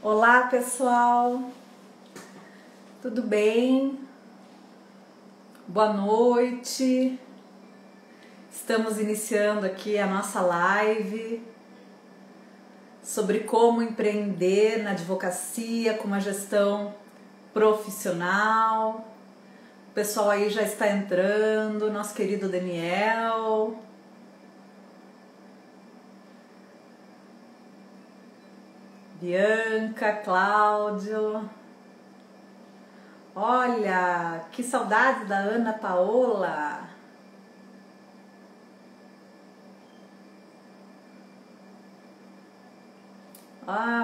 Olá pessoal, tudo bem? Boa noite. Estamos iniciando aqui a nossa live sobre como empreender na advocacia com uma gestão profissional. O pessoal aí já está entrando, nosso querido Daniel. Bianca, Cláudio. Olha, que saudade da Ana Paola.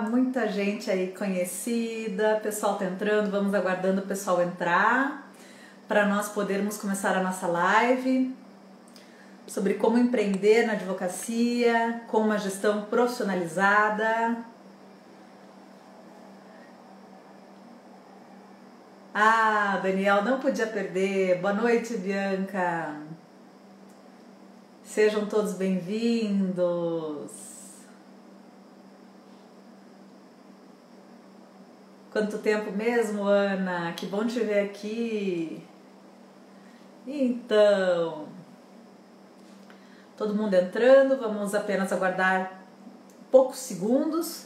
Muita gente aí conhecida, o pessoal tá entrando, vamos aguardando o pessoal entrar para nós podermos começar a nossa live sobre como empreender na advocacia com uma gestão profissionalizada. Daniel, não podia perder. Boa noite, Bianca. Sejam todos bem-vindos. Quanto tempo mesmo, Ana? Que bom te ver aqui. Então, todo mundo entrando, vamos apenas aguardar poucos segundos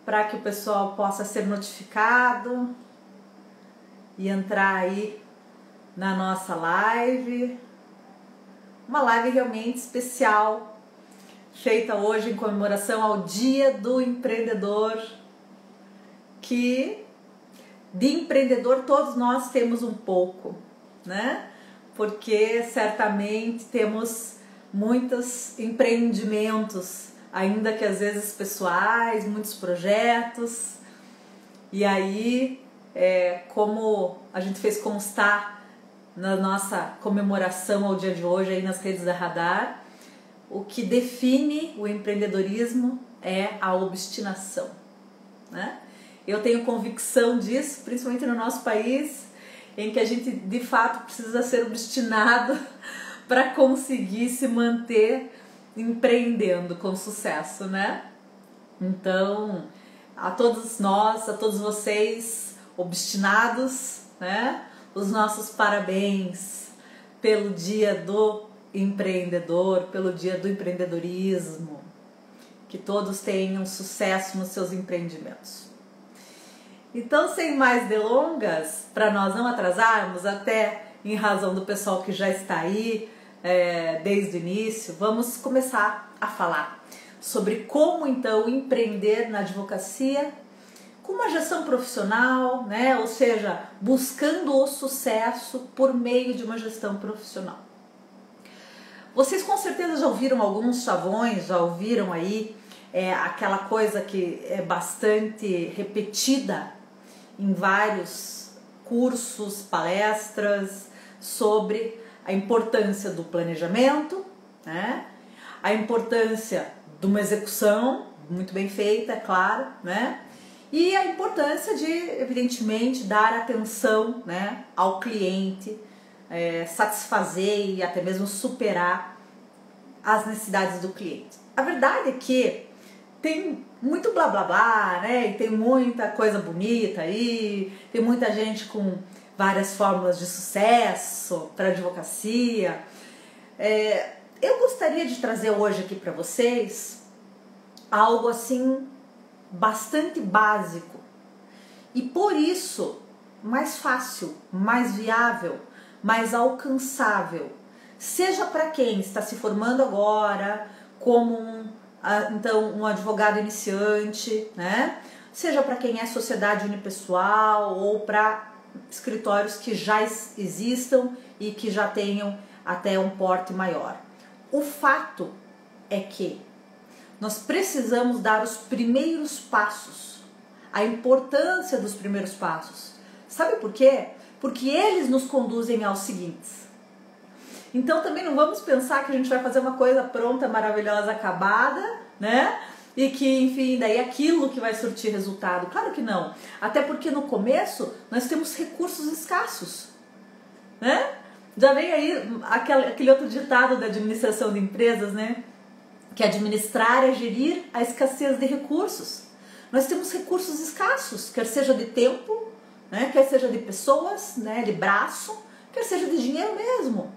para que o pessoal possa ser notificado e entrar aí na nossa live. Uma live realmente especial, feita hoje em comemoração ao Dia do Empreendedor, que de empreendedor todos nós temos um pouco, né? Porque certamente temos muitos empreendimentos, ainda que às vezes pessoais, muitos projetos, e aí como a gente fez constar na nossa comemoração ao dia de hoje aí nas redes da Radar, o que define o empreendedorismo é a obstinação, né? Eu tenho convicção disso, principalmente no nosso país, em que a gente de fato precisa ser obstinado para conseguir se manter empreendendo com sucesso, né? Então, a todos nós, a todos vocês obstinados, né? Os nossos parabéns pelo Dia do Empreendedor, pelo Dia do Empreendedorismo. Que todos tenham sucesso nos seus empreendimentos. Então, sem mais delongas, para nós não atrasarmos, até em razão do pessoal que já está aí desde o início, vamos começar a falar sobre como então empreender na advocacia com uma gestão profissional, né? Ou seja, buscando o sucesso por meio de uma gestão profissional. Vocês com certeza já ouviram alguns chavões, já ouviram aí aquela coisa que é bastante repetida em vários cursos, palestras sobre a importância do planejamento, né? A importância de uma execução muito bem feita, é claro, né? E a importância de, evidentemente, dar atenção, né, ao cliente, satisfazer e até mesmo superar as necessidades do cliente. A verdade é que tem muito blá blá blá, né? E tem muita coisa bonita aí, tem muita gente com várias fórmulas de sucesso para advocacia. Eu gostaria de trazer hoje aqui para vocês algo assim bastante básico e por isso mais fácil, mais viável, mais alcançável, seja para quem está se formando agora como um advogado iniciante, né? Seja para quem é sociedade unipessoal ou para escritórios que já existam e que já tenham até um porte maior. O fato é que nós precisamos dar os primeiros passos, a importância dos primeiros passos. Sabe por quê? Porque eles nos conduzem aos seguintes. Então também não vamos pensar que a gente vai fazer uma coisa pronta, maravilhosa, acabada, né? E que, enfim, daí é aquilo que vai surtir resultado. Claro que não. Até porque no começo nós temos recursos escassos, né? Já vem aí aquele outro ditado da administração de empresas, né? Que administrar é gerir a escassez de recursos. nós temos recursos escassos, quer seja de tempo, né, quer seja de pessoas, né, de braço, quer seja de dinheiro mesmo.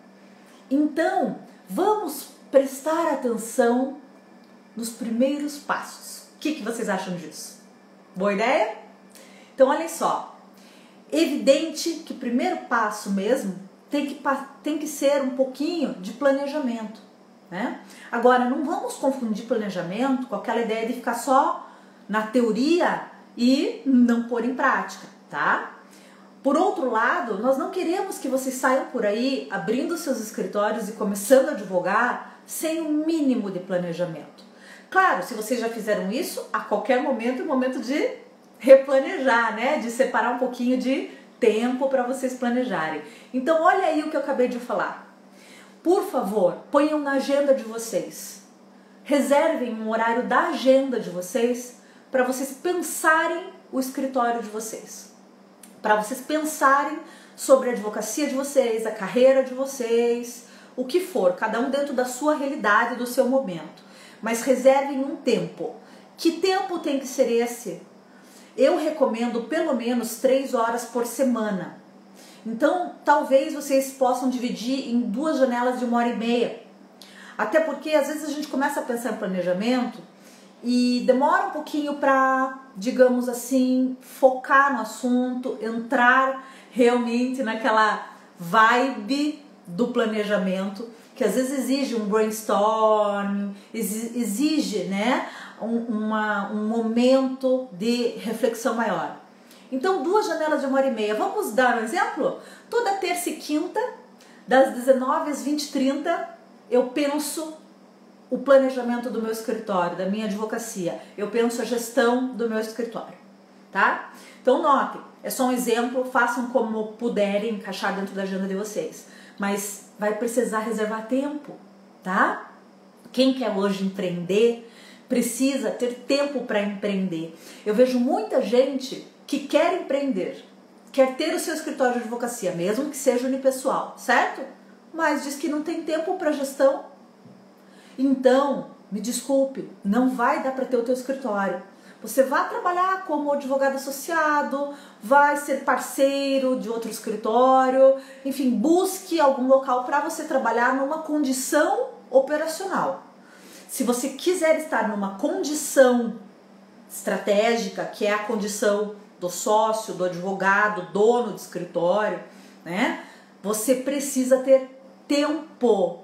Então, vamos prestar atenção nos primeiros passos. O que vocês acham disso? Boa ideia? Então, olhem só. Evidente que o primeiro passo mesmo tem que ser um pouquinho de planejamento, né? Agora, não vamos confundir planejamento com aquela ideia de ficar só na teoria e não pôr em prática, tá? Por outro lado, nós não queremos que vocês saiam por aí abrindo seus escritórios e começando a advogar sem o mínimo de planejamento. Claro, se vocês já fizeram isso, a qualquer momento é o momento de replanejar, né? De separar um pouquinho de tempo para vocês planejarem. Então, olha aí o que eu acabei de falar. Por favor, ponham na agenda de vocês. Reservem um horário da agenda de vocês para vocês pensarem o escritório de vocês. Para vocês pensarem sobre a advocacia de vocês, a carreira de vocês, o que for, cada um dentro da sua realidade, do seu momento. Mas reservem um tempo. Que tempo tem que ser esse? Eu recomendo pelo menos 3 horas por semana. Então, talvez vocês possam dividir em 2 janelas de 1h30. Até porque, às vezes, a gente começa a pensar em planejamento e demora um pouquinho para, digamos assim, focar no assunto, entrar realmente naquela vibe do planejamento, que às vezes exige um brainstorm, exige, né, um momento de reflexão maior. Então, 2 janelas de 1h30. Vamos dar um exemplo? Toda terça e quinta, das 19 às 20h30, eu penso o planejamento do meu escritório, da minha advocacia. Eu penso a gestão do meu escritório, tá? Então, notem, é só um exemplo, façam como puderem encaixar dentro da agenda de vocês. Mas vai precisar reservar tempo, tá? Quem quer hoje empreender, precisa ter tempo para empreender. Eu vejo muita gente que quer empreender, quer ter o seu escritório de advocacia, mesmo que seja unipessoal, certo? Mas diz que não tem tempo para gestão. Então, me desculpe, não vai dar para ter o teu escritório. Você vai trabalhar como advogado associado, vai ser parceiro de outro escritório, enfim, busque algum local para você trabalhar numa condição operacional. Se você quiser estar numa condição estratégica, que é a condição do sócio, do advogado, dono de escritório, né? Você precisa ter tempo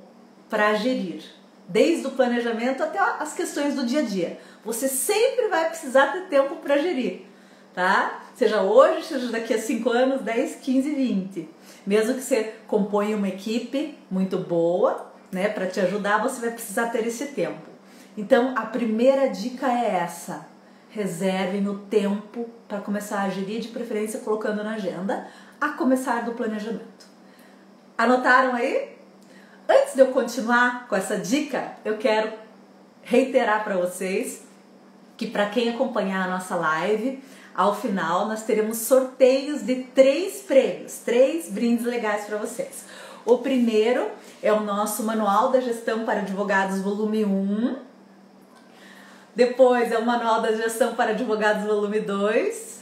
para gerir, desde o planejamento até as questões do dia a dia. Você sempre vai precisar ter tempo para gerir, tá? Seja hoje, seja daqui a 5 anos, 10, 15, 20. Mesmo que você componha uma equipe muito boa, né, para te ajudar, você vai precisar ter esse tempo. Então, a primeira dica é essa. Reservem o tempo para começar a gerir, de preferência colocando na agenda, a começar do planejamento. Anotaram aí? Antes de eu continuar com essa dica, eu quero reiterar para vocês que para quem acompanhar a nossa live, ao final nós teremos sorteios de 3 prêmios, 3 brindes legais para vocês. O primeiro é o nosso Manual da Gestão para Advogados volume 1. Depois é o Manual da Gestão para Advogados volume 2.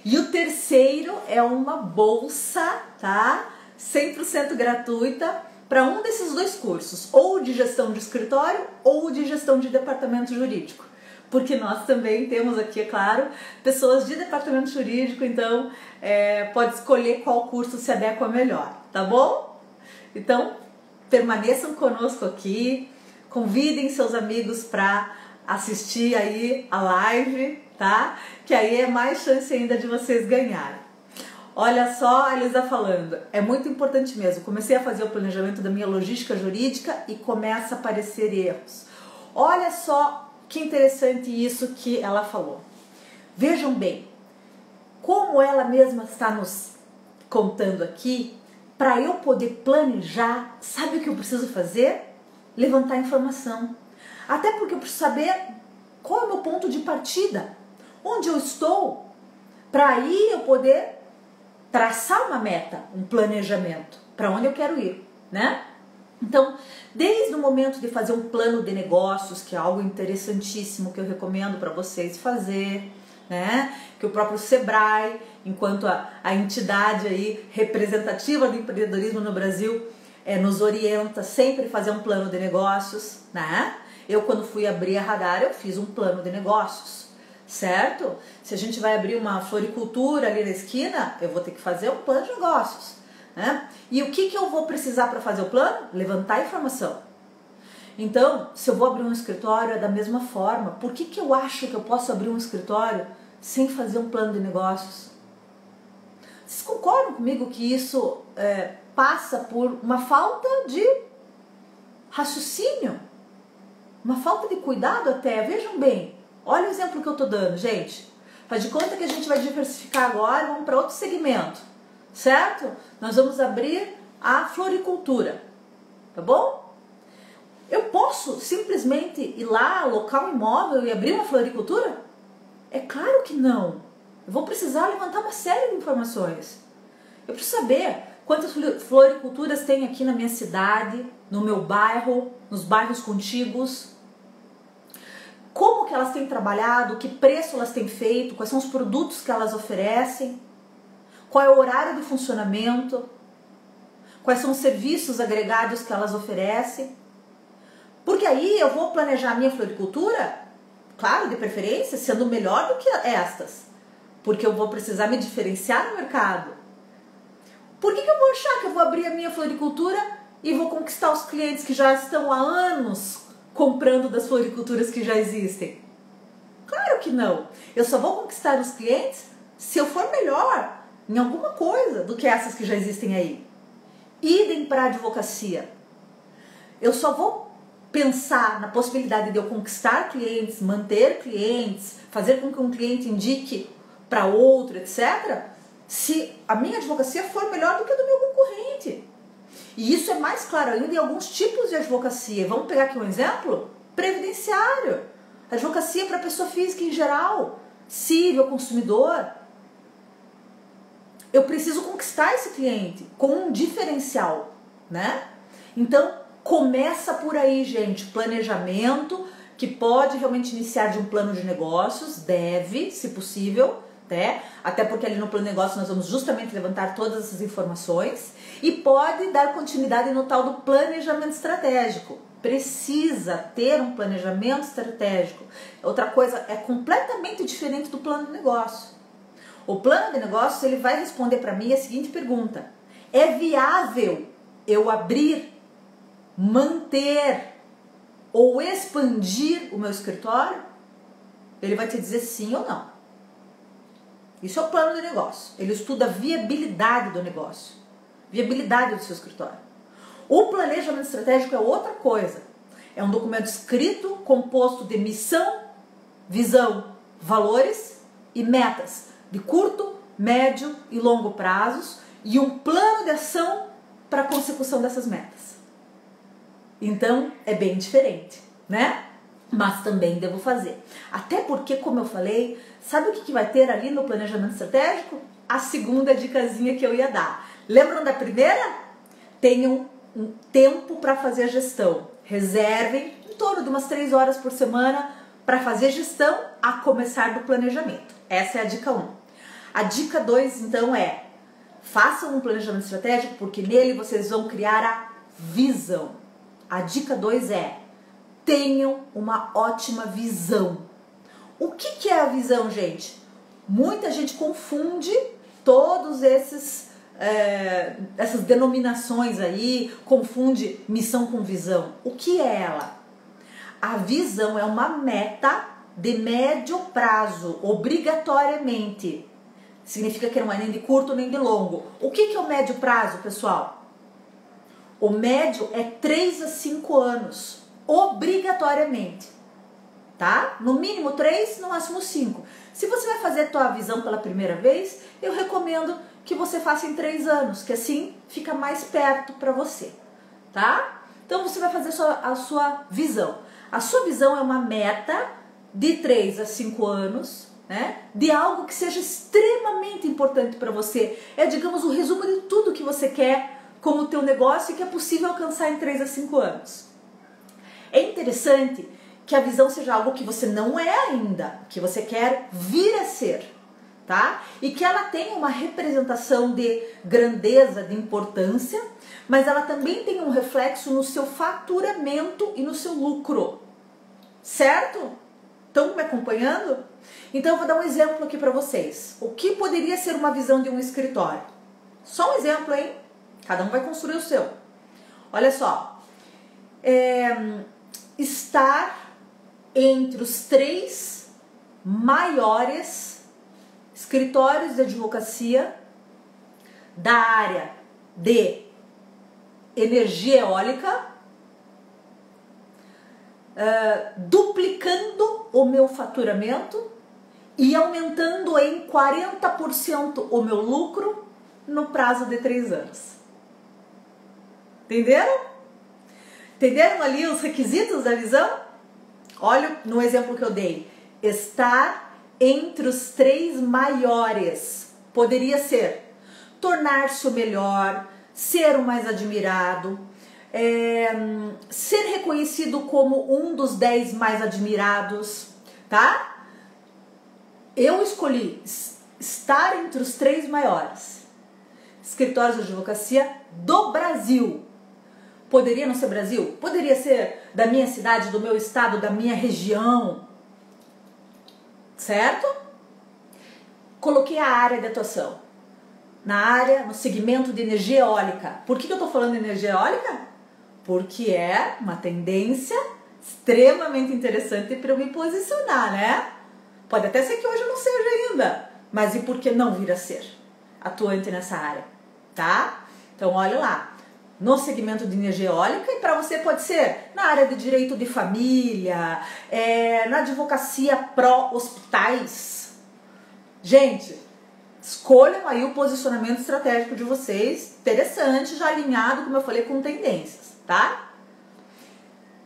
E o terceiro é uma bolsa, tá? 100% gratuita para um desses 2 cursos, ou de gestão de escritório ou de gestão de departamento jurídico. Porque nós também temos aqui, é claro, pessoas de departamento jurídico, então pode escolher qual curso se adequa melhor, tá bom? Então, permaneçam conosco aqui, convidem seus amigos para assistir aí a live, tá? Que aí é mais chance ainda de vocês ganharem. Olha só a Elisa falando, é muito importante mesmo, comecei a fazer o planejamento da minha logística jurídica e começa a aparecer erros. Olha só que interessante isso que ela falou. Vejam bem, como ela mesma está nos contando aqui, para eu poder planejar, sabe o que eu preciso fazer? Levantar informação. Até porque eu preciso saber qual é o meu ponto de partida, onde eu estou, para aí eu poder traçar uma meta, um planejamento, para onde eu quero ir, né? Então, desde o momento de fazer um plano de negócios, que é algo interessantíssimo que eu recomendo para vocês fazer, né? Que o próprio Sebrae, enquanto a entidade aí representativa do empreendedorismo no Brasil, nos orienta sempre a fazer um plano de negócios, né? Eu, quando fui abrir a Radar, eu fiz um plano de negócios, certo? Se a gente vai abrir uma floricultura ali na esquina, eu vou ter que fazer um plano de negócios, né? E o que eu vou precisar para fazer o plano? Levantar informação. Então, se eu vou abrir um escritório, é da mesma forma. Por que eu acho que eu posso abrir um escritório sem fazer um plano de negócios? Vocês concordam comigo que isso passa por uma falta de raciocínio? Uma falta de cuidado até? Vejam bem, olha o exemplo que eu estou dando, gente. Faz de conta que a gente vai diversificar agora, vamos para outro segmento, certo? Nós vamos abrir a floricultura, tá bom? Eu posso simplesmente ir lá, alocar um imóvel e abrir uma floricultura? É claro que não. Eu vou precisar levantar uma série de informações. Eu preciso saber quantas floriculturas tem aqui na minha cidade, no meu bairro, nos bairros contíguos, como que elas têm trabalhado, que preço elas têm feito, quais são os produtos que elas oferecem, qual é o horário de funcionamento, quais são os serviços agregados que elas oferecem. Porque aí eu vou planejar a minha floricultura, claro, de preferência, sendo melhor do que estas. Porque eu vou precisar me diferenciar no mercado. Por que eu vou achar que eu vou abrir a minha floricultura e vou conquistar os clientes que já estão há anos comprando das floriculturas que já existem? Claro que não. Eu só vou conquistar os clientes se eu for melhor em alguma coisa do que essas que já existem aí. Idem para a advocacia. Eu só vou pensar na possibilidade de eu conquistar clientes, manter clientes, fazer com que um cliente indique para outro, etc., se a minha advocacia for melhor do que a do meu concorrente. E isso é mais claro ainda em alguns tipos de advocacia. Vamos pegar aqui um exemplo? Previdenciário. Advocacia para pessoa física em geral, civil, consumidor. Eu preciso conquistar esse cliente com um diferencial, né? Então, começa por aí, gente. Planejamento, que pode realmente iniciar de um plano de negócios, deve, se possível, né? Até porque ali no plano de negócios nós vamos justamente levantar todas essas informações e pode dar continuidade no tal do planejamento estratégico. Precisa ter um planejamento estratégico. Outra coisa, é completamente diferente do plano de negócio. O plano de negócios, ele vai responder para mim a seguinte pergunta: é viável eu abrir, manter ou expandir o meu escritório? Ele vai te dizer sim ou não. Isso é o plano de negócio. Ele estuda a viabilidade do negócio, viabilidade do seu escritório. O planejamento estratégico é outra coisa. É um documento escrito, composto de missão, visão, valores e metas de curto, médio e longo prazos e um plano de ação para a consecução dessas metas. Então, é bem diferente, né? Mas também devo fazer. Até porque, como eu falei, sabe o que vai ter ali no planejamento estratégico? A segunda dicasinha que eu ia dar. Lembram da primeira? Tenham um tempo para fazer a gestão. Reservem em torno de umas 3 horas por semana para fazer gestão a começar do planejamento. Essa é a dica 1. A dica 2, então, é: façam um planejamento estratégico, porque nele vocês vão criar a visão. A dica 2 é: tenham uma ótima visão. O que é a visão, gente? Muita gente confunde todos essas denominações aí, confunde missão com visão. O que é ela? A visão é uma meta de médio prazo, obrigatoriamente. Significa que não é nem de curto nem de longo. O que é o médio prazo, pessoal? O médio é 3 a 5 anos, obrigatoriamente, tá? No mínimo 3, no máximo 5. Se você vai fazer a tua visão pela primeira vez, eu recomendo que você faça em 3 anos, que assim fica mais perto para você, tá? Então você vai fazer a sua visão. A sua visão é uma meta de 3 a 5 anos, né? De algo que seja extremamente importante para você. É, digamos, o resumo de tudo que você quer como o teu negócio e que é possível alcançar em 3 a 5 anos. É interessante que a visão seja algo que você não é ainda, que você quer vir a ser, tá? E que ela tenha uma representação de grandeza, de importância, mas ela também tem um reflexo no seu faturamento e no seu lucro, certo? Estão me acompanhando? Então eu vou dar um exemplo aqui para vocês. O que poderia ser uma visão de um escritório? Só um exemplo, hein? Cada um vai construir o seu. Olha só. Estar entre os 3 maiores escritórios de advocacia da área de energia eólica, duplicando o meu faturamento e aumentando em 40% o meu lucro no prazo de 3 anos. Entenderam? Entenderam ali os requisitos da visão? Olha no exemplo que eu dei. Estar entre os 3 maiores. Poderia ser tornar-se o melhor, ser o mais admirado, ser reconhecido como um dos 10 mais admirados, tá? Eu escolhi estar entre os 3 maiores escritórios de advocacia do Brasil. Poderia não ser Brasil? Poderia ser da minha cidade, do meu estado, da minha região, certo? Coloquei a área de atuação. Na área, no segmento de energia eólica. Por que eu estou falando de energia eólica? Porque é uma tendência extremamente interessante para eu me posicionar, né? Pode até ser que hoje eu não seja ainda, mas e por que não vir a ser atuante nessa área, tá? Então, olha lá. No segmento de energia eólica, e para você pode ser na área de direito de família, na advocacia pró-hospitais. Gente, escolham aí o posicionamento estratégico de vocês, interessante, já alinhado, como eu falei, com tendências, tá?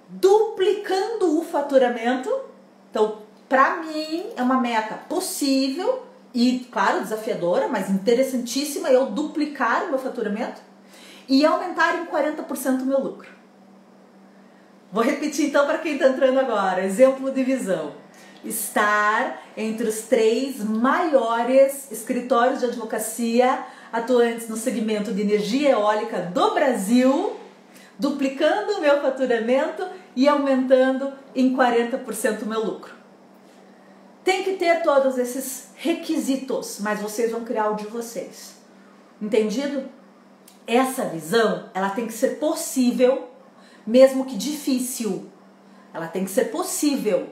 Duplicando o faturamento. Então, para mim, é uma meta possível e, claro, desafiadora, mas interessantíssima eu duplicar o meu faturamento e aumentar em 40% o meu lucro. Vou repetir então para quem está entrando agora. Exemplo de visão. Estar entre os 3 maiores escritórios de advocacia atuantes no segmento de energia eólica do Brasil, duplicando o meu faturamento e aumentando em 40% o meu lucro. Tem que ter todos esses requisitos, mas vocês vão criar o de vocês. Entendido? Essa visão, ela tem que ser possível, mesmo que difícil. Ela tem que ser possível.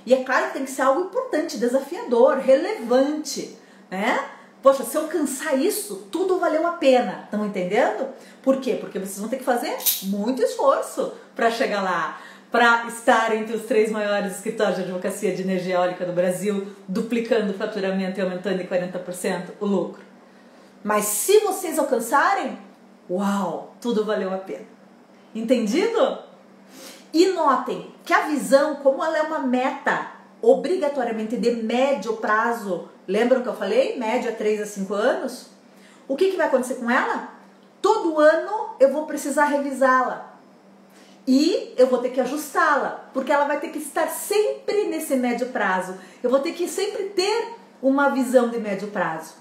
E é claro que tem que ser algo importante, desafiador, relevante, né? Poxa, se eu alcançar isso, tudo valeu a pena. Estão entendendo? Por quê? Porque vocês vão ter que fazer muito esforço para chegar lá, para estar entre os 3 maiores escritórios de advocacia de energia eólica do Brasil, duplicando o faturamento e aumentando em 40% o lucro. Mas se vocês alcançarem, uau, tudo valeu a pena. Entendido? E notem que a visão, como ela é uma meta obrigatoriamente de médio prazo, lembram que eu falei? Média 3 a 5 anos. O que vai acontecer com ela? Todo ano eu vou precisar revisá-la. E eu vou ter que ajustá-la, porque ela vai ter que estar sempre nesse médio prazo. Eu vou ter que sempre ter uma visão de médio prazo.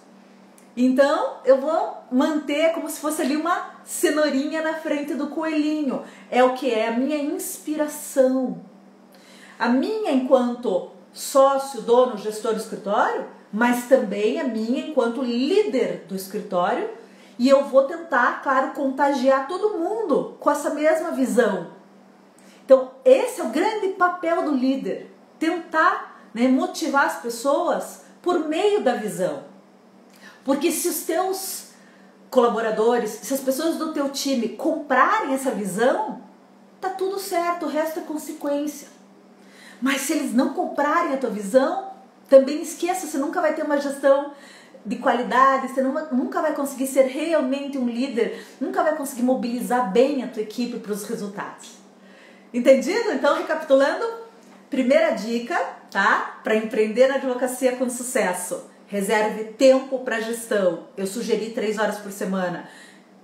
Então, eu vou manter como se fosse ali uma cenourinha na frente do coelhinho. É o que? É a minha inspiração. A minha enquanto sócio, dono, gestor do escritório, mas também a minha enquanto líder do escritório. E eu vou tentar, claro, contagiar todo mundo com essa mesma visão. Então, esse é o grande papel do líder. Tentar, né, motivar as pessoas por meio da visão. Porque se os teus colaboradores, se as pessoas do teu time comprarem essa visão, tá tudo certo, o resto é consequência. Mas se eles não comprarem a tua visão, também esqueça, você nunca vai ter uma gestão de qualidade, você nunca vai conseguir ser realmente um líder, nunca vai conseguir mobilizar bem a tua equipe para os resultados. Entendido? Então, recapitulando, primeira dica, tá? Para empreender na advocacia com sucesso. Reserve tempo para gestão. Eu sugeri 3 horas por semana.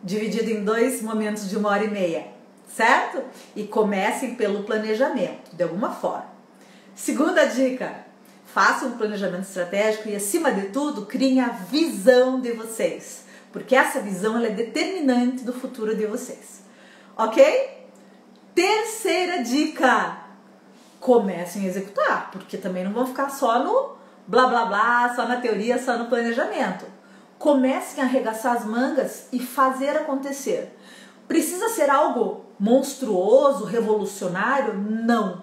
dividido em 2 momentos de 1h30, certo? E comecem pelo planejamento, de alguma forma. Segunda dica, façam um planejamento estratégico e, acima de tudo, criem a visão de vocês, porque essa visão ela é determinante do futuro de vocês, ok? Terceira dica, comecem a executar, porque também não vão ficar só no blá blá blá, só na teoria, só no planejamento. Comecem a arregaçar as mangas e fazer acontecer. Precisa ser algo monstruoso, revolucionário? Não.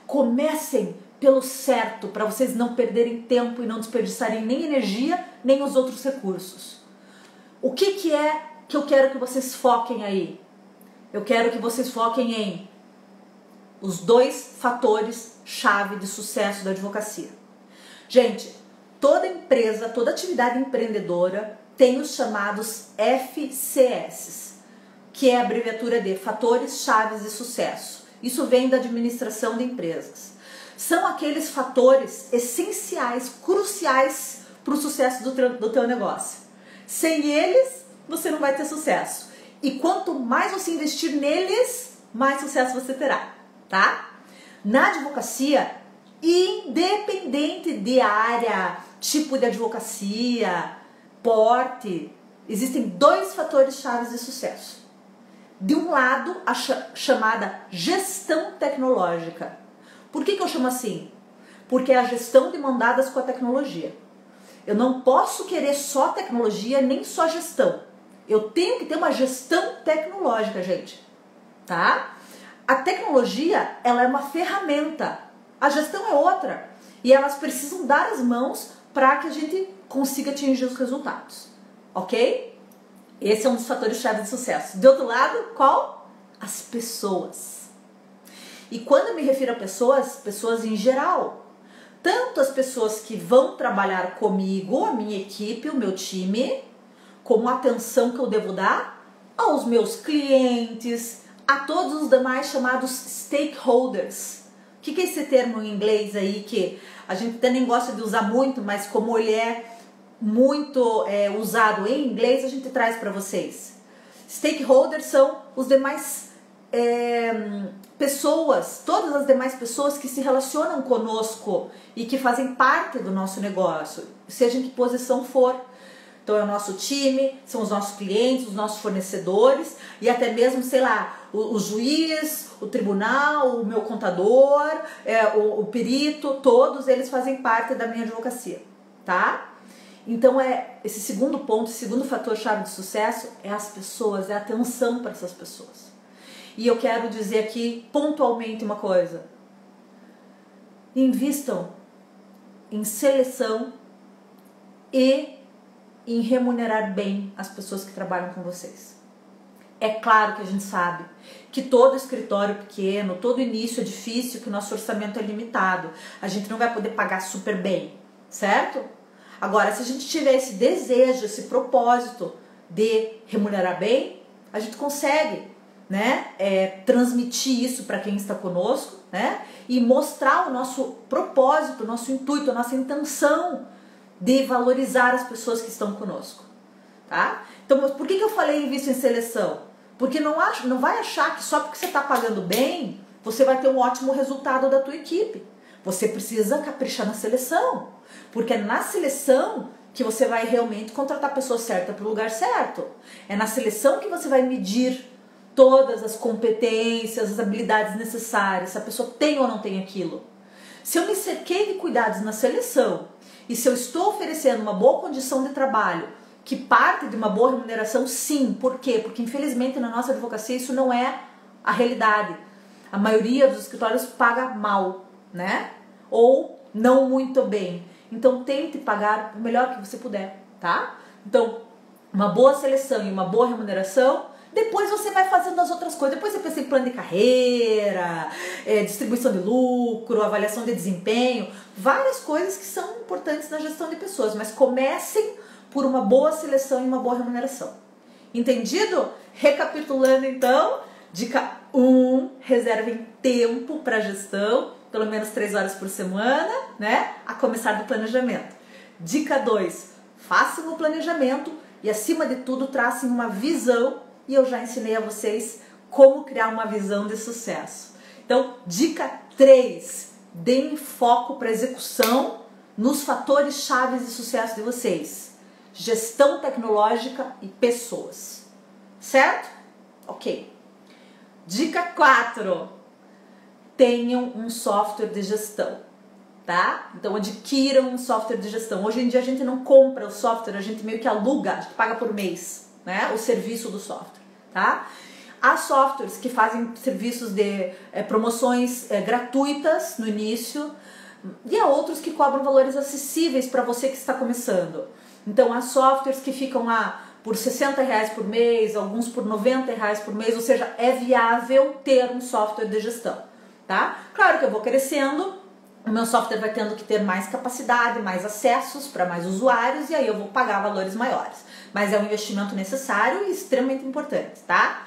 Comecem pelo certo, para vocês não perderem tempo e não desperdiçarem nem energia, nem os outros recursos. O que é que eu quero que vocês foquem aí? Eu quero que vocês foquem em os 2 fatores-chave de sucesso da advocacia. Gente, toda empresa, toda atividade empreendedora tem os chamados FCS, que é a abreviatura de Fatores-Chaves de Sucesso. Isso vem da administração de empresas. São aqueles fatores essenciais, cruciais para o sucesso do teu negócio. Sem eles, você não vai ter sucesso. E quanto mais você investir neles, mais sucesso você terá, tá? Na advocacia, independente de área, tipo de advocacia, porte, existem 2 fatores-chave de sucesso. De um lado, a chamada gestão tecnológica. Por que eu chamo assim? Porque é a gestão de mão dadas com a tecnologia. Eu não posso querer só tecnologia, nem só gestão. Eu tenho que ter uma gestão tecnológica, gente. Tá? A tecnologia, ela é uma ferramenta. A gestão é outra. E elas precisam dar as mãos para que a gente consiga atingir os resultados. Ok? Esse é um dos fatores-chave de sucesso. De outro lado, qual? As pessoas. E quando eu me refiro a pessoas, pessoas em geral. Tanto as pessoas que vão trabalhar comigo, a minha equipe, o meu time, como a atenção que eu devo dar aos meus clientes, a todos os demais chamados stakeholders. O que é esse termo em inglês aí que a gente até nem gosta de usar muito, mas como ele é muito usado em inglês, a gente traz para vocês. Stakeholders são os demais pessoas, todas as demais pessoas que se relacionam conosco e que fazem parte do nosso negócio, seja em que posição for. Então é o nosso time, são os nossos clientes, os nossos fornecedores e até mesmo, sei lá, o juiz, o tribunal, o meu contador, o perito, todos eles fazem parte da minha advocacia, tá? Então esse segundo ponto, segundo fator-chave de sucesso é as pessoas, é a atenção para essas pessoas. E eu quero dizer aqui pontualmente uma coisa. Invistam em seleção e em remunerar bem as pessoas que trabalham com vocês. É claro que a gente sabe que todo escritório pequeno, todo início é difícil, que o nosso orçamento é limitado. A gente não vai poder pagar super bem, certo? Agora, se a gente tiver esse desejo, esse propósito de remunerar bem, a gente consegue, né, transmitir isso para quem está conosco, né, e mostrar o nosso propósito, o nosso intuito, a nossa intenção de valorizar as pessoas que estão conosco, tá? Então, por que eu falei invista em seleção? Porque não vai achar que só porque você está pagando bem, você vai ter um ótimo resultado da tua equipe. Você precisa caprichar na seleção, porque é na seleção que você vai realmente contratar a pessoa certa para o lugar certo. É na seleção que você vai medir todas as competências, as habilidades necessárias, se a pessoa tem ou não tem aquilo. Se eu me cerquei de cuidados na seleção e se eu estou oferecendo uma boa condição de trabalho, que parte de uma boa remuneração, sim. Por quê? Porque infelizmente na nossa advocacia isso não é a realidade. A maioria dos escritórios paga mal, né? Ou não muito bem. Então tente pagar o melhor que você puder, tá? Então, uma boa seleção e uma boa remuneração. Depois você vai fazendo as outras coisas. Depois você pensa em plano de carreira, distribuição de lucro, avaliação de desempenho, várias coisas que são importantes na gestão de pessoas. Mas comecem por uma boa seleção e uma boa remuneração. Entendido? Recapitulando então, dica 1, reservem tempo para gestão, pelo menos 3 horas por semana, né? A começar do planejamento. Dica 2, façam o planejamento e, acima de tudo, tracem uma visão, e eu já ensinei a vocês como criar uma visão de sucesso. Então, dica 3, deem foco para execução nos fatores chaves de sucesso de vocês. Gestão tecnológica e pessoas. Certo? Ok. Dica 4, tenham um software de gestão, tá? Então adquiram um software de gestão. Hoje em dia a gente não compra o software, a gente meio que aluga, a gente paga por mês, né? O serviço do software, tá? Há softwares que fazem serviços de promoções gratuitas no início, e há outros que cobram valores acessíveis para você que está começando. Então há softwares que ficam lá por R$60 por mês, alguns por R$90 por mês, ou seja, é viável ter um software de gestão, tá? Claro que eu vou crescendo, o meu software vai tendo que ter mais capacidade, mais acessos para mais usuários, e aí eu vou pagar valores maiores. Mas é um investimento necessário e extremamente importante, tá?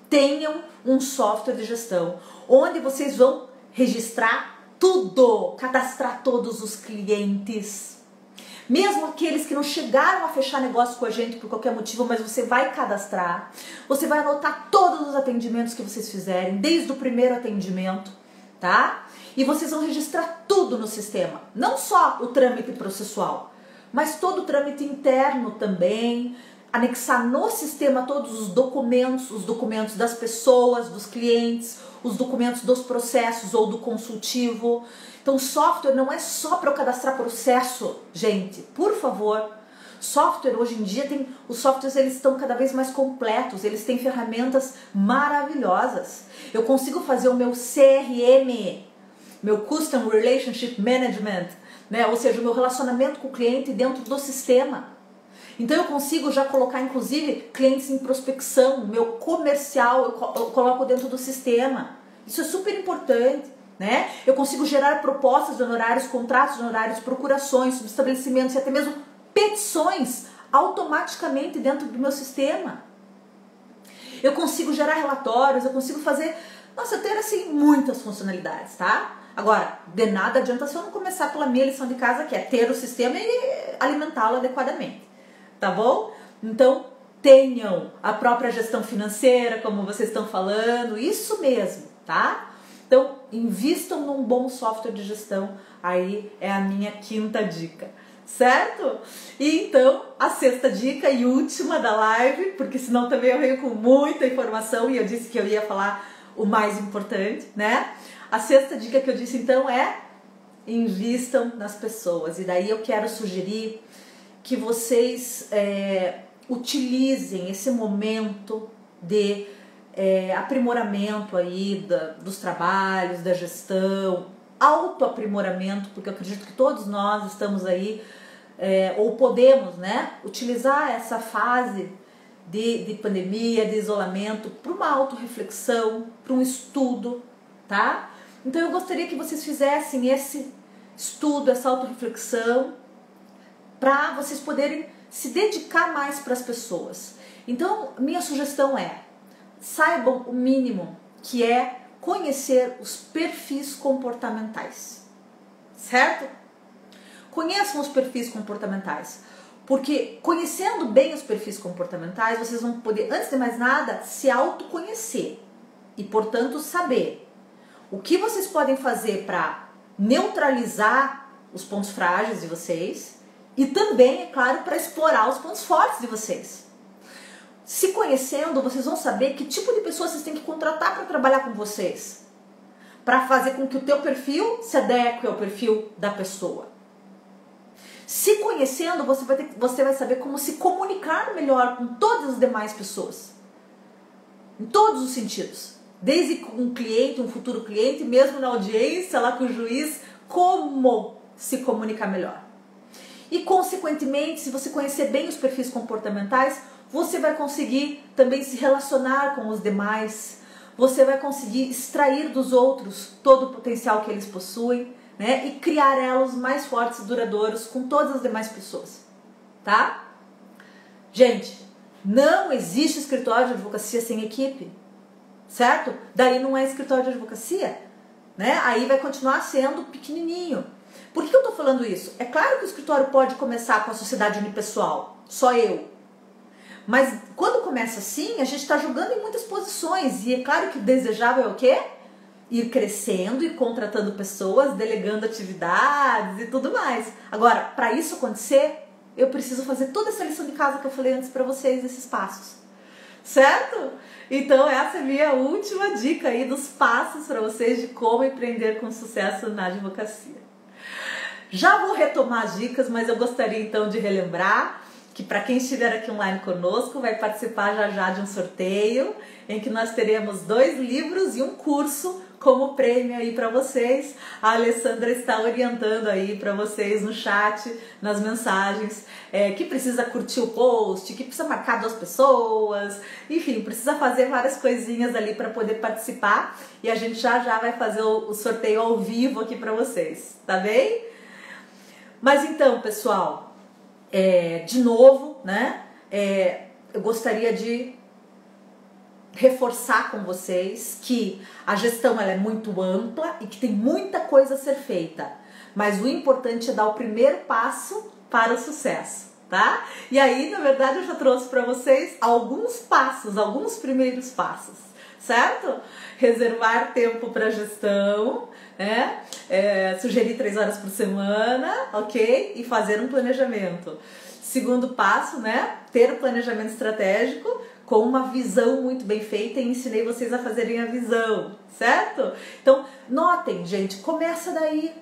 Tenham um software de gestão, onde vocês vão registrar tudo, cadastrar todos os clientes, mesmo aqueles que não chegaram a fechar negócio com a gente por qualquer motivo, mas você vai cadastrar, você vai anotar todos os atendimentos que vocês fizerem, desde o primeiro atendimento, tá? E vocês vão registrar tudo no sistema, não só o trâmite processual, mas todo o trâmite interno também, anexar no sistema todos os documentos das pessoas, dos clientes, os documentos dos processos ou do consultivo. Então, software não é só para eu cadastrar processo, gente, por favor. Software, hoje em dia, os softwares eles estão cada vez mais completos, eles têm ferramentas maravilhosas. Eu consigo fazer o meu CRM, meu Custom Relationship Management, né? Ou seja, o meu relacionamento com o cliente dentro do sistema. Então eu consigo já colocar, inclusive, clientes em prospecção, meu comercial eu coloco dentro do sistema. Isso é super importante, né? Eu consigo gerar propostas de honorários, contratos de honorários, procurações, subestabelecimentos e até mesmo petições automaticamente dentro do meu sistema. Eu consigo gerar relatórios, eu consigo fazer, nossa, ter assim muitas funcionalidades, tá? Agora, de nada adianta se eu não começar pela minha lição de casa, que é ter o sistema e alimentá-lo adequadamente. Tá bom? Então, tenham a própria gestão financeira, como vocês estão falando, isso mesmo, tá? Então, invistam num bom software de gestão, aí é a minha 5ª dica, certo? E então, a 6ª dica e última da live, porque senão também eu venho com muita informação e eu disse que eu ia falar o mais importante, né? A 6ª dica que eu disse então é: invistam nas pessoas. E daí eu quero sugerir que vocês utilizem esse momento de aprimoramento aí dos trabalhos, da gestão, autoaprimoramento, porque eu acredito que todos nós estamos aí, ou podemos, né, utilizar essa fase de pandemia, de isolamento, para uma autorreflexão, para um estudo, tá? Então eu gostaria que vocês fizessem esse estudo, essa autorreflexão, para vocês poderem se dedicar mais para as pessoas. Então, minha sugestão é: saibam o mínimo, que é conhecer os perfis comportamentais, certo? Conheçam os perfis comportamentais, porque conhecendo bem os perfis comportamentais, vocês vão poder, antes de mais nada, se autoconhecer e, portanto, saber o que vocês podem fazer para neutralizar os pontos frágeis de vocês, e também, é claro, para explorar os pontos fortes de vocês. Se conhecendo, vocês vão saber que tipo de pessoa vocês têm que contratar para trabalhar com vocês, para fazer com que o teu perfil se adeque ao perfil da pessoa. Se conhecendo, você vai saber como se comunicar melhor com todas as demais pessoas, em todos os sentidos, desde com um cliente, um futuro cliente, mesmo na audiência, lá com o juiz, como se comunicar melhor. E, consequentemente, se você conhecer bem os perfis comportamentais, você vai conseguir também se relacionar com os demais, você vai conseguir extrair dos outros todo o potencial que eles possuem, né? E criar elos mais fortes e duradouros com todas as demais pessoas, tá? Gente, não existe escritório de advocacia sem equipe, certo? Daí não é escritório de advocacia, né? Aí vai continuar sendo pequenininho. Por que eu estou falando isso? É claro que o escritório pode começar com a sociedade unipessoal, só eu. Mas quando começa assim, a gente está jogando em muitas posições. E é claro que o desejável é o quê? Ir crescendo e contratando pessoas, delegando atividades e tudo mais. Agora, para isso acontecer, eu preciso fazer toda essa lição de casa que eu falei antes para vocês, esses passos. Certo? Então essa é a minha última dica aí dos passos para vocês de como empreender com sucesso na advocacia. Já vou retomar as dicas, mas eu gostaria então de relembrar que para quem estiver aqui online conosco vai participar já já de um sorteio em que nós teremos 2 livros e um curso como prêmio aí para vocês. A Alessandra está orientando aí para vocês no chat, nas mensagens, que precisa curtir o post, que precisa marcar 2 pessoas, enfim, precisa fazer várias coisinhas ali para poder participar e a gente já já vai fazer o sorteio ao vivo aqui para vocês, tá bem? Mas então, pessoal, de novo, né, eu gostaria de reforçar com vocês que a gestão ela é muito ampla e que tem muita coisa a ser feita, mas o importante é dar o primeiro passo para o sucesso, tá? E aí, na verdade, eu já trouxe para vocês alguns passos, alguns primeiros passos, certo? Reservar tempo para gestão, né? Sugerir 3 horas por semana, ok? E fazer um planejamento. Segundo passo, né? Ter o planejamento estratégico com uma visão muito bem feita e ensinei vocês a fazerem a visão, certo? Então, notem, gente, começa daí.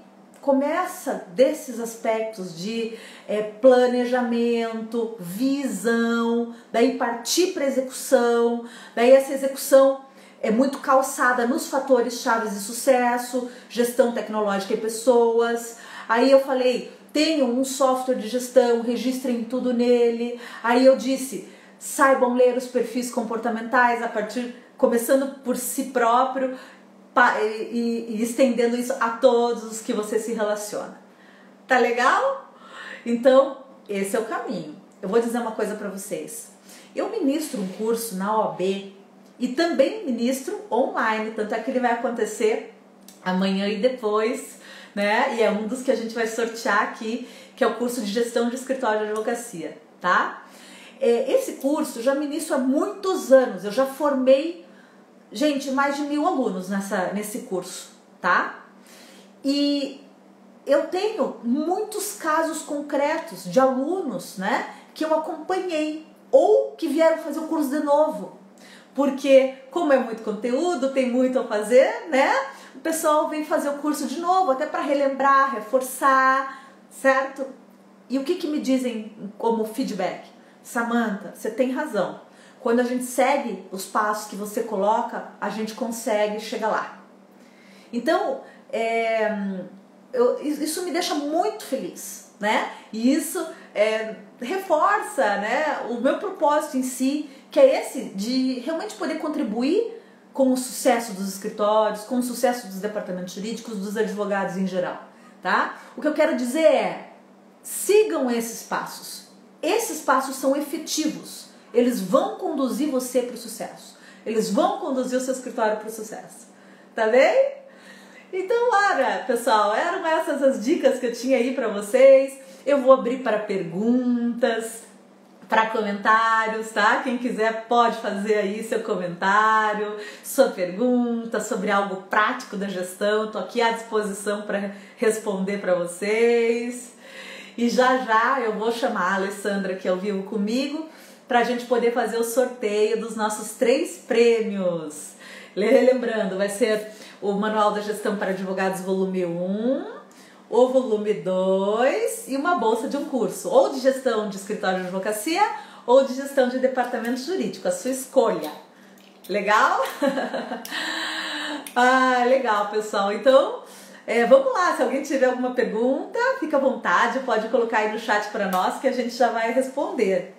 Começa desses aspectos de planejamento, visão, daí partir para execução, daí essa execução é muito calçada nos fatores chaves de sucesso, gestão tecnológica e pessoas. Aí eu falei, tenham um software de gestão, registrem tudo nele. Aí eu disse, saibam ler os perfis comportamentais começando por si próprio e estendendo isso a todos os que você se relaciona. Tá legal? Então, esse é o caminho. Eu vou dizer uma coisa para vocês. Eu ministro um curso na OAB e também ministro online, tanto é que ele vai acontecer amanhã e depois, né? E é um dos que a gente vai sortear aqui, que é o curso de gestão de escritório de advocacia, tá? Esse curso eu já ministro há muitos anos, eu já formei, gente, mais de 1000 alunos nesse curso, tá? E eu tenho muitos casos concretos de alunos, né, que eu acompanhei ou que vieram fazer o curso de novo. Porque, como é muito conteúdo, tem muito a fazer, né? O pessoal vem fazer o curso de novo, até para relembrar, reforçar, certo? E o que me dizem como feedback? Samantha, você tem razão. Quando a gente segue os passos que você coloca, a gente consegue chegar lá. Então, isso me deixa muito feliz, né? E isso reforça, né, o meu propósito em si, que é esse de realmente poder contribuir com o sucesso dos escritórios, com o sucesso dos departamentos jurídicos, dos advogados em geral, tá? O que eu quero dizer é, sigam esses passos. Esses passos são efetivos. Eles vão conduzir você para o sucesso. Eles vão conduzir o seu escritório para o sucesso. Tá bem? Então, olha, pessoal, eram essas as dicas que eu tinha aí para vocês. Eu vou abrir para perguntas, para comentários, tá? Quem quiser pode fazer aí seu comentário, sua pergunta sobre algo prático da gestão. Estou aqui à disposição para responder para vocês. E já já eu vou chamar a Alessandra aqui ao vivo comigo para a gente poder fazer o sorteio dos nossos 3 prêmios. Lembrando, vai ser o Manual da Gestão para Advogados volume 1, o volume 2 e uma bolsa de um curso, ou de gestão de escritório de advocacia ou de gestão de departamento jurídico, a sua escolha. Legal? Ah, legal, pessoal. Então, vamos lá, se alguém tiver alguma pergunta, fica à vontade, pode colocar aí no chat para nós que a gente já vai responder.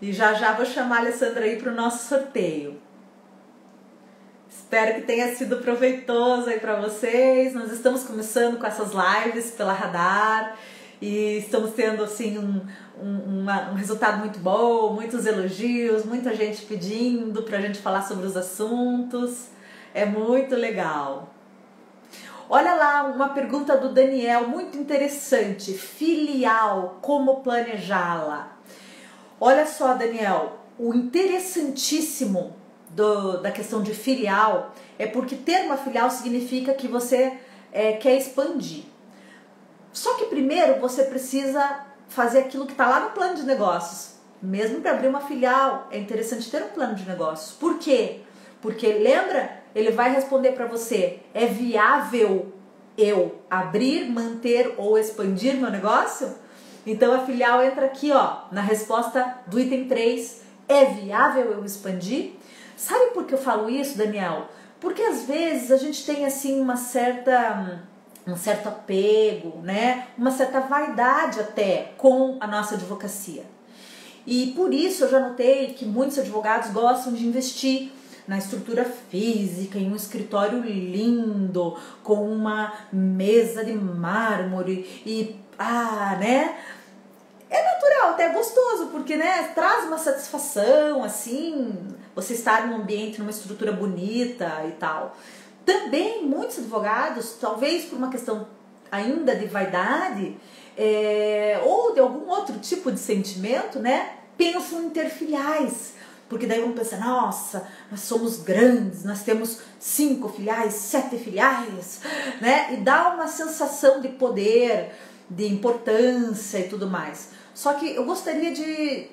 E já já vou chamar a Alessandra aí para o nosso sorteio. Espero que tenha sido proveitoso aí para vocês. Nós estamos começando com essas lives pela Radar e estamos tendo assim um resultado muito bom, muitos elogios, muita gente pedindo para a gente falar sobre os assuntos. É muito legal. Olha lá, uma pergunta do Daniel, muito interessante. Filial, como planejá-la? Olha só, Daniel, o interessantíssimo da questão de filial é porque ter uma filial significa que você quer expandir. Só que primeiro você precisa fazer aquilo que está lá no plano de negócios. Mesmo para abrir uma filial, é interessante ter um plano de negócios. Por quê? Porque lembra, ele vai responder para você, é viável eu abrir, manter ou expandir meu negócio? Então a filial entra aqui, ó, na resposta do item 3, é viável eu expandir? Sabe por que eu falo isso, Daniel? Porque às vezes a gente tem assim um certo apego, né? Uma certa vaidade até com a nossa advocacia. E por isso eu já notei que muitos advogados gostam de investir na estrutura física, em um escritório lindo, com uma mesa de mármore e, né? É natural, até é gostoso, porque, né, traz uma satisfação, assim, você estar num ambiente, numa estrutura bonita e tal. Também muitos advogados, talvez por uma questão ainda de vaidade, ou de algum outro tipo de sentimento, né, pensam em ter filiais. Porque daí vão pensar, nossa, nós somos grandes, nós temos 5 filiais, 7 filiais, né? E dá uma sensação de poder, de importância e tudo mais. Só que eu gostaria de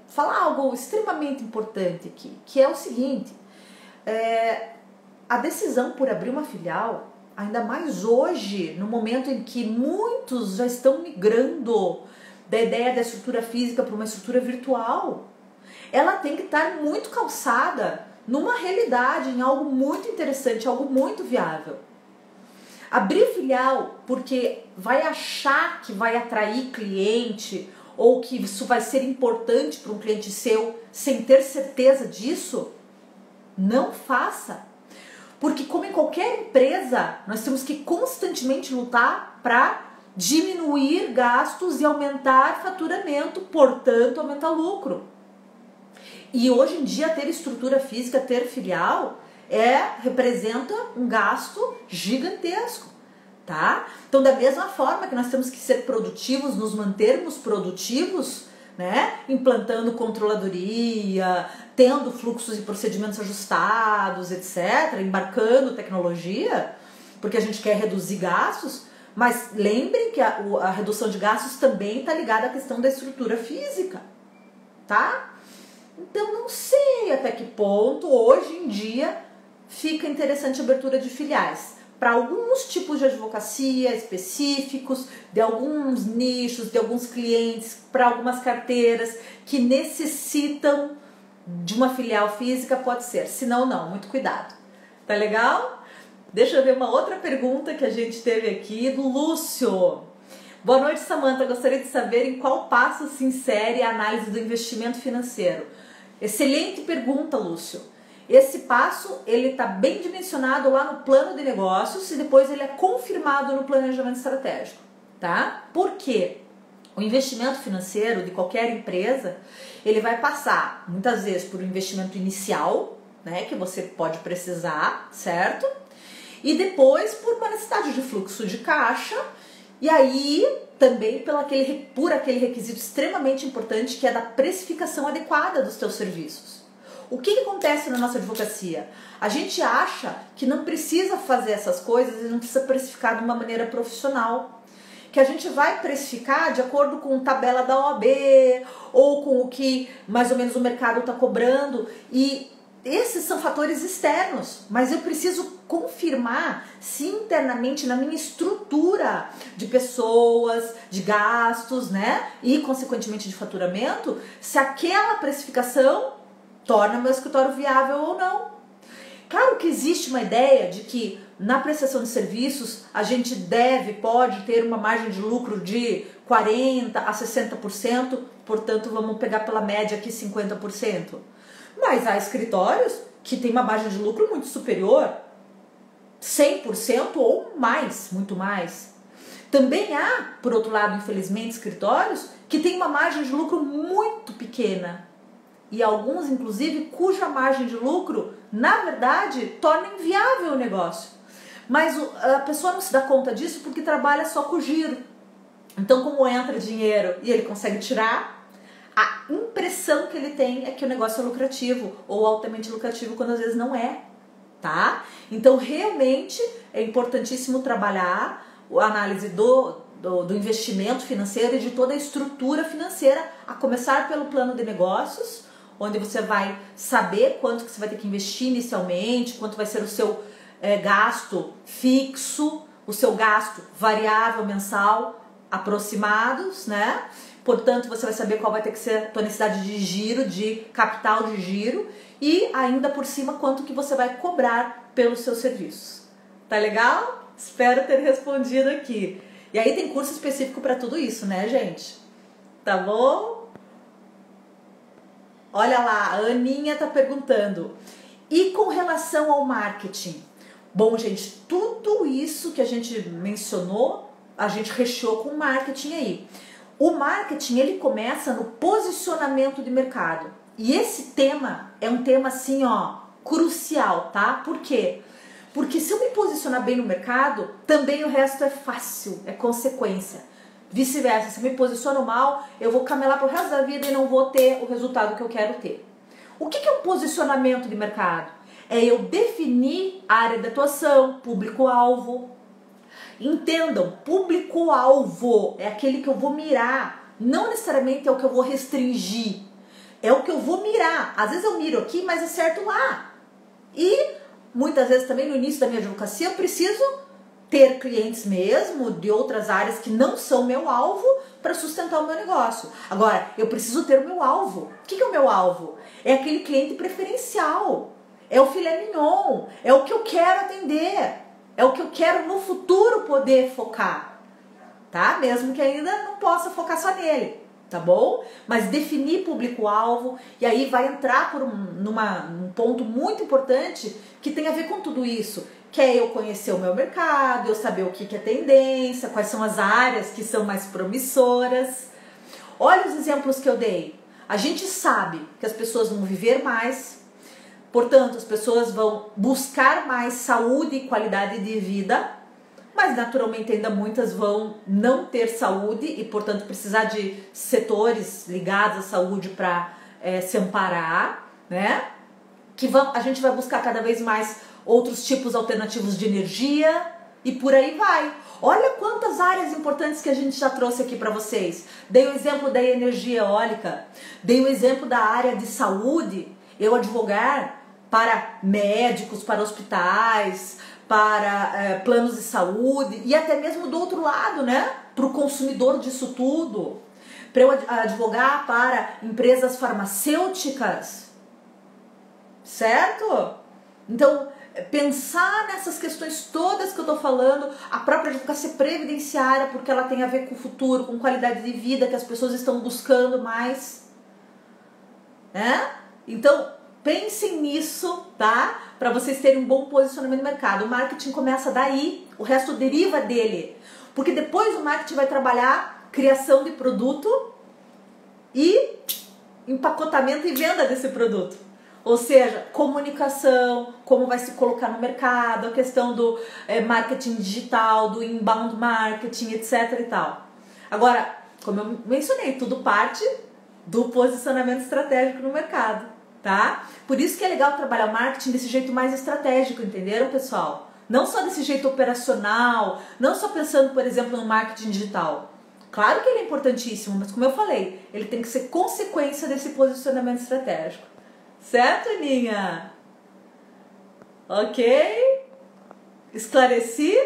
falar algo extremamente importante aqui, que é o seguinte, a decisão por abrir uma filial, ainda mais hoje, no momento em que muitos já estão migrando da ideia da estrutura física para uma estrutura virtual, ela tem que estar muito calçada numa realidade, em algo muito interessante, algo muito viável. Abrir filial porque vai achar que vai atrair cliente ou que isso vai ser importante para um cliente seu sem ter certeza disso, não faça. Porque como em qualquer empresa, nós temos que constantemente lutar para diminuir gastos e aumentar faturamento, portanto aumentar lucro. E hoje em dia ter estrutura física, ter filial, representa um gasto gigantesco, tá? Então da mesma forma que nós temos que ser produtivos, nos mantermos produtivos, né? Implantando controladoria, tendo fluxos e procedimentos ajustados, etc., embarcando tecnologia, porque a gente quer reduzir gastos, mas lembrem que a redução de gastos também está ligada à questão da estrutura física, tá? Então não sei até que ponto hoje em dia fica interessante a abertura de filiais. Para alguns tipos de advocacia específicos, de alguns nichos, de alguns clientes, para algumas carteiras que necessitam de uma filial física, pode ser. Se não, não. Muito cuidado. Tá legal? Deixa eu ver uma outra pergunta que a gente teve aqui do Lúcio. Boa noite, Samantha. Gostaria de saber em qual passo se insere a análise do investimento financeiro. Excelente pergunta, Lúcio. Esse passo, ele está bem dimensionado lá no plano de negócios e depois ele é confirmado no planejamento estratégico, tá? Por quê? O investimento financeiro de qualquer empresa, ele vai passar, muitas vezes, por um investimento inicial, né, que você pode precisar, certo? E depois por uma necessidade de fluxo de caixa, e aí também por aquele requisito extremamente importante que é da precificação adequada dos teus serviços. O que acontece na nossa advocacia? A gente acha que não precisa fazer essas coisas e não precisa precificar de uma maneira profissional. Que a gente vai precificar de acordo com tabela da OAB ou com o que mais ou menos o mercado está cobrando, e esses são fatores externos, mas eu preciso confirmar se internamente na minha estrutura de pessoas, de gastos, né, e consequentemente de faturamento, se aquela precificação torna meu escritório viável ou não. Claro que existe uma ideia de que na prestação de serviços a gente pode ter uma margem de lucro de 40% a 60%, portanto vamos pegar pela média aqui 50%. Mas há escritórios que têm uma margem de lucro muito superior, 100% ou mais, muito mais. Também há, por outro lado, infelizmente, escritórios que têm uma margem de lucro muito pequena. E alguns, inclusive, cuja margem de lucro, na verdade, torna inviável o negócio. Mas a pessoa não se dá conta disso porque trabalha só com o giro. Então, como entra dinheiro e ele consegue tirar, a impressão que ele tem é que o negócio é lucrativo ou altamente lucrativo, quando às vezes não é, tá? Então realmente é importantíssimo trabalhar a análise do investimento financeiro e de toda a estrutura financeira, a começar pelo plano de negócios, onde você vai saber quanto que você vai ter que investir inicialmente, quanto vai ser o seu gasto fixo, o seu gasto variável mensal, aproximados, né? Portanto, você vai saber qual vai ter que ser a tua necessidade de giro, de capital de giro, e ainda por cima quanto que você vai cobrar pelos seus serviços. Tá legal? Espero ter respondido aqui. E aí tem curso específico para tudo isso, né, gente? Tá bom? Olha lá, a Aninha tá perguntando. E com relação ao marketing? Bom, gente, tudo isso que a gente mencionou, a gente recheou com marketing aí. O marketing, ele começa no posicionamento de mercado. E esse tema é um tema assim, ó, crucial, tá? Por quê? Porque se eu me posicionar bem no mercado, também o resto é fácil, é consequência. Vice-versa, se eu me posiciono mal, eu vou camelar pro resto da vida e não vou ter o resultado que eu quero ter. O que é um posicionamento de mercado? É eu definir a área de atuação, público-alvo. Entendam, público-alvo é aquele que eu vou mirar, não necessariamente é o que eu vou restringir, é o que eu vou mirar. Às vezes eu miro aqui, mas acerto lá. E muitas vezes também no início da minha advocacia eu preciso ter clientes mesmo de outras áreas que não são meu alvo para sustentar o meu negócio. Agora, eu preciso ter o meu alvo. O que é o meu alvo? É aquele cliente preferencial, é o filé mignon, é o que eu quero atender, é o que eu quero no futuro poder focar, tá? Mesmo que ainda não possa focar só nele, tá bom? Mas definir público-alvo, e aí vai entrar por num ponto muito importante que tem a ver com tudo isso, que é eu conhecer o meu mercado, eu saber o que é tendência, quais são as áreas que são mais promissoras. Olha os exemplos que eu dei. A gente sabe que as pessoas vão viver mais, portanto, as pessoas vão buscar mais saúde e qualidade de vida, mas naturalmente ainda muitas vão não ter saúde e, portanto, precisar de setores ligados à saúde para se amparar, né? A gente vai buscar cada vez mais outros tipos alternativos de energia e por aí vai. Olha quantas áreas importantes que a gente já trouxe aqui para vocês. Dei o exemplo da energia eólica, dei o exemplo da área de saúde, eu advogar para médicos, para hospitais, para planos de saúde e até mesmo do outro lado, né? Para o consumidor disso tudo. Para eu advogar para empresas farmacêuticas, certo? Então, pensar nessas questões todas que eu estou falando, a própria advocacia previdenciária, porque ela tem a ver com o futuro, com qualidade de vida que as pessoas estão buscando mais, né? Então, pensem nisso, tá? Para vocês terem um bom posicionamento no mercado. O marketing começa daí, o resto deriva dele. Porque depois o marketing vai trabalhar criação de produto e empacotamento e venda desse produto. Ou seja, comunicação, como vai se colocar no mercado, a questão do marketing digital, do inbound marketing, etc e tal. Agora, como eu mencionei, tudo parte do posicionamento estratégico no mercado, tá? Por isso que é legal trabalhar o marketing desse jeito mais estratégico, entenderam, pessoal? Não só desse jeito operacional, não só pensando, por exemplo, no marketing digital. Claro que ele é importantíssimo, mas como eu falei, ele tem que ser consequência desse posicionamento estratégico. Certo, Aninha? Ok? Esclareci?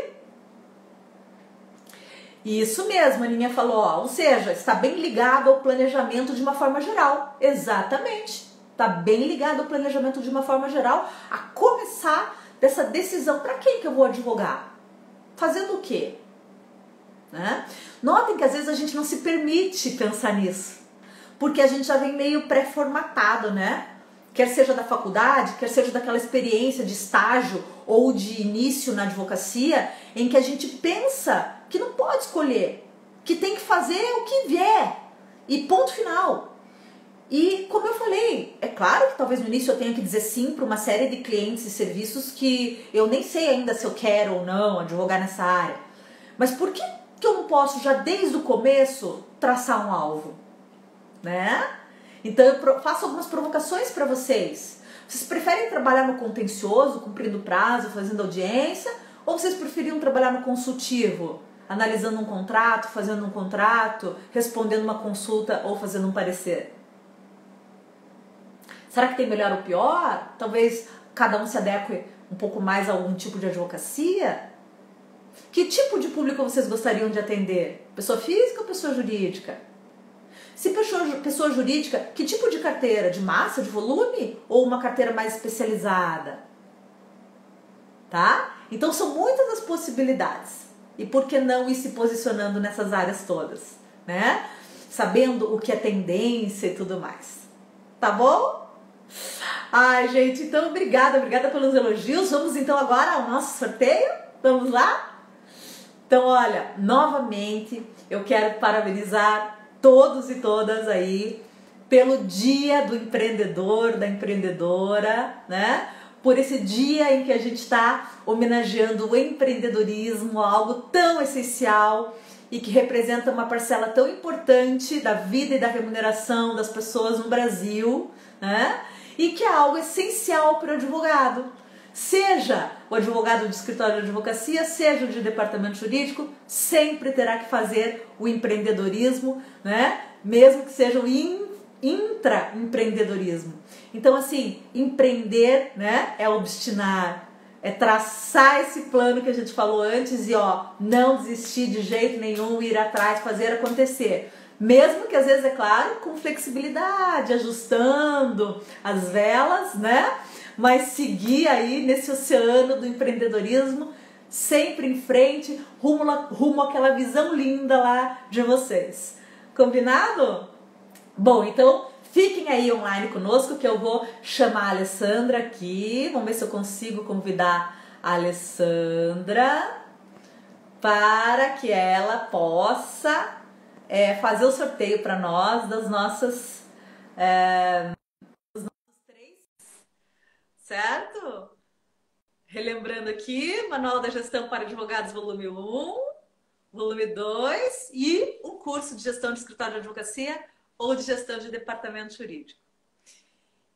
Isso mesmo, a Aninha falou, ó, ou seja, está bem ligado ao planejamento de uma forma geral. Exatamente. Está bem ligado ao planejamento de uma forma geral, a começar dessa decisão. Para quem que eu vou advogar? Fazendo o quê? Né? Notem que às vezes a gente não se permite pensar nisso, porque a gente já vem meio pré-formatado, né? Quer seja da faculdade, quer seja daquela experiência de estágio ou de início na advocacia, em que a gente pensa que não pode escolher, que tem que fazer o que vier e ponto final. E como eu falei, é claro que talvez no início eu tenha que dizer sim para uma série de clientes e serviços que eu nem sei ainda se eu quero ou não advogar nessa área. Mas por que eu não posso já desde o começo traçar um alvo? né? Então eu faço algumas provocações para vocês. Vocês preferem trabalhar no contencioso, cumprindo prazo, fazendo audiência, ou vocês preferiam trabalhar no consultivo, analisando um contrato, fazendo um contrato, respondendo uma consulta ou fazendo um parecer? Será que tem melhor ou pior? Talvez cada um se adeque um pouco mais a algum tipo de advocacia? Que tipo de público vocês gostariam de atender? Pessoa física ou pessoa jurídica? Se pessoa jurídica, que tipo de carteira? De massa, de volume? Ou uma carteira mais especializada? Tá? Então são muitas as possibilidades. E por que não ir se posicionando nessas áreas todas? Né? Sabendo o que é tendência e tudo mais. Tá bom? Ai, gente, então obrigada pelos elogios. Vamos então agora ao nosso sorteio? Vamos lá? Então, olha, novamente eu quero parabenizar todos e todas aí pelo Dia do Empreendedor, da Empreendedora, né? Por esse dia em que a gente está homenageando o empreendedorismo, algo tão essencial e que representa uma parcela tão importante da vida e da remuneração das pessoas no Brasil, né? E que é algo essencial para o advogado. Seja o advogado de escritório de advocacia, seja o de departamento jurídico, sempre terá que fazer o empreendedorismo, né? Mesmo que seja o intraempreendedorismo. Então, assim, empreender, né, é obstinar, é traçar esse plano que a gente falou antes e, ó, não desistir de jeito nenhum, ir atrás, fazer acontecer. Mesmo que às vezes, é claro, com flexibilidade, ajustando as velas, né? Mas seguir aí nesse oceano do empreendedorismo, sempre em frente, rumo àquela visão linda lá de vocês. Combinado? Bom, então fiquem aí online conosco que eu vou chamar a Alessandra aqui. Vamos ver se eu consigo convidar a Alessandra para que ela possa fazer o sorteio para nós das nossas... Certo? Relembrando aqui, Manual da Gestão para Advogados, volume 1, volume 2 e o curso de Gestão de Escritório de Advocacia ou de Gestão de Departamento Jurídico.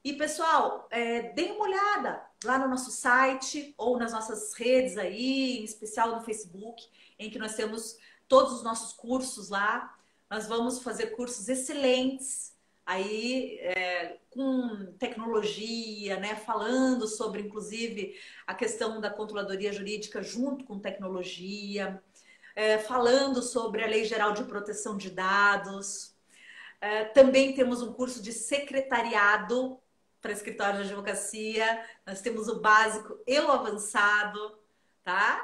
E, pessoal, deem uma olhada lá no nosso site ou nas nossas redes aí, em especial no Facebook, em que nós temos todos os nossos cursos lá. Nós vamos fazer cursos excelentes aí com tecnologia, né? Falando sobre, inclusive, a questão da controladoria jurídica junto com tecnologia, falando sobre a Lei Geral de Proteção de Dados. Também temos um curso de secretariado para escritório de advocacia. Nós temos o básico e o avançado, tá?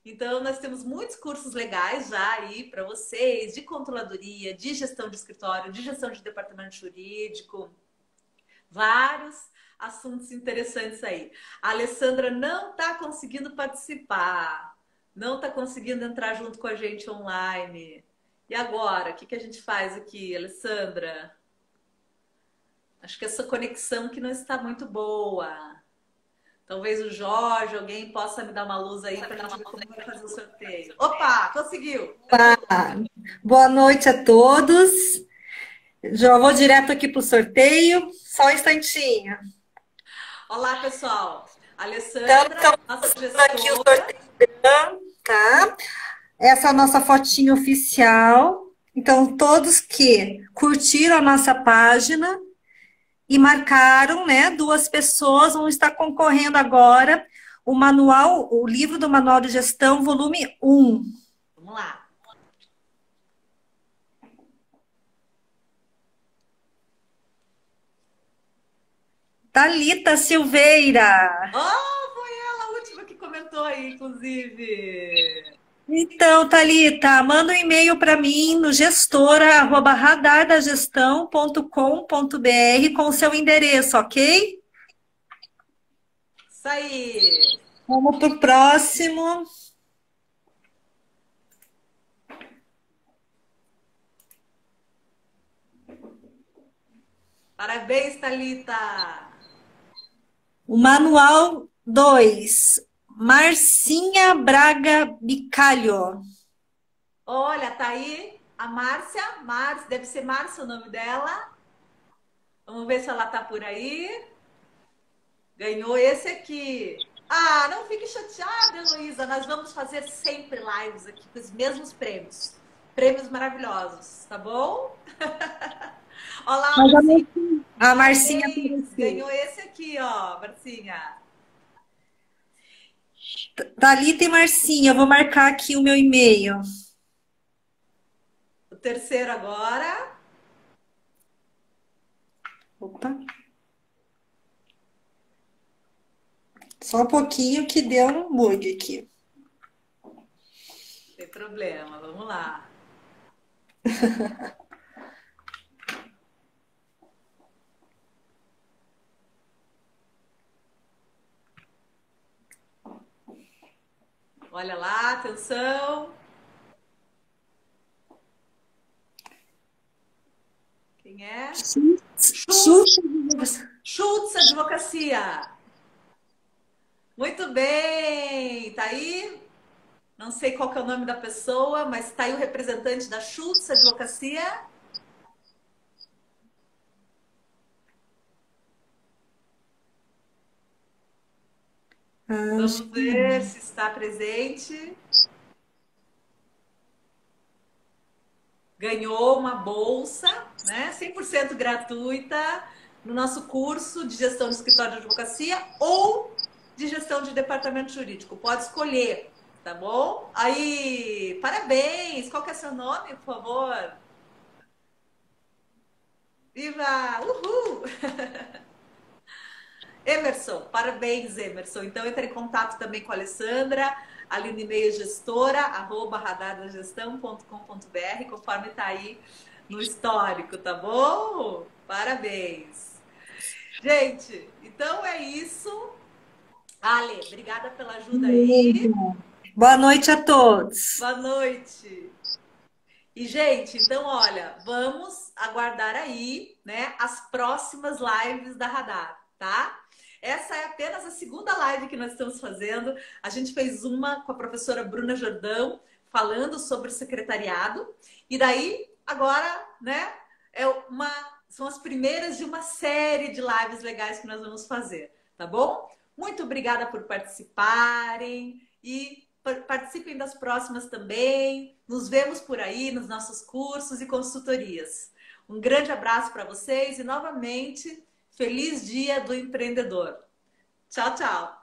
Então, nós temos muitos cursos legais já aí para vocês, de controladoria, de gestão de escritório, de gestão de departamento jurídico, vários assuntos interessantes aí. A Alessandra não está conseguindo participar, não está conseguindo entrar junto com a gente online. E agora, o que a gente faz aqui, Alessandra? Acho que essa conexão que não está muito boa. Talvez o Jorge, alguém possa me dar uma luz aí para a gente ver como vai fazer o sorteio. Opa, conseguiu! Boa noite a todos. Já vou direto aqui para o sorteio. Só um instantinho. Olá, pessoal. Alessandra, nossa aqui o gestora. sorteio, tá? Essa é a nossa fotinha oficial. Então, todos que curtiram a nossa página e marcaram, né, 2 pessoas vão estar concorrendo agora o livro do Manual de Gestão, volume 1. Vamos lá. Thalita Silveira. Oh, foi ela a última que comentou aí, inclusive. Então, Thalita, manda um e-mail para mim no gestora@radardagestão.com.br com o seu endereço, ok? Isso aí. Vamos para o próximo. Parabéns, Thalita. O manual 2, Marcinha Braga Bicalho. Olha, tá aí A Márcia, deve ser Márcia o nome dela. Vamos ver se ela tá por aí. Ganhou esse aqui. Ah, não fique chateada, Heloísa. Nós vamos fazer sempre lives aqui com os mesmos prêmios. Prêmios maravilhosos, tá bom? Olá, Mas Marcinha. a Marcinha Parabéns. apareceu. Ganhou esse aqui, ó, Marcinha. Thalita e Marcinha, eu vou marcar aqui o meu e-mail. O terceiro agora. Opa. Só um pouquinho que deu um bug aqui. Não tem problema, vamos lá. Olha lá, atenção. Quem é? Schultz Advocacia. Muito bem. Tá aí? Não sei qual que é o nome da pessoa, mas tá aí o representante da Schultz Advocacia. Vamos ver se está presente. Ganhou uma bolsa, né, 100% gratuita no nosso curso de gestão de escritório de advocacia ou de gestão de departamento jurídico. Pode escolher, tá bom? Aí, parabéns! Qual que é seu nome, por favor? Viva! Uhul! Emerson, parabéns, Emerson. Então, entre em contato também com a Alessandra, ali no e-mail gestora@radardagestão.com.br, conforme está aí no histórico, tá bom? Parabéns. Gente, então é isso. Ale, obrigada pela ajuda aí. Boa noite a todos. Boa noite. E, gente, então, olha, vamos aguardar aí, né, as próximas lives da Radar, tá? Essa é apenas a segunda live que nós estamos fazendo. A gente fez uma com a professora Bruna Jordão, falando sobre o secretariado. E daí, agora, né, são as primeiras de uma série de lives legais que nós vamos fazer, tá bom? Muito obrigada por participarem e participem das próximas também. Nos vemos por aí nos nossos cursos e consultorias. Um grande abraço para vocês e, novamente, feliz Dia do Empreendedor. Tchau, tchau!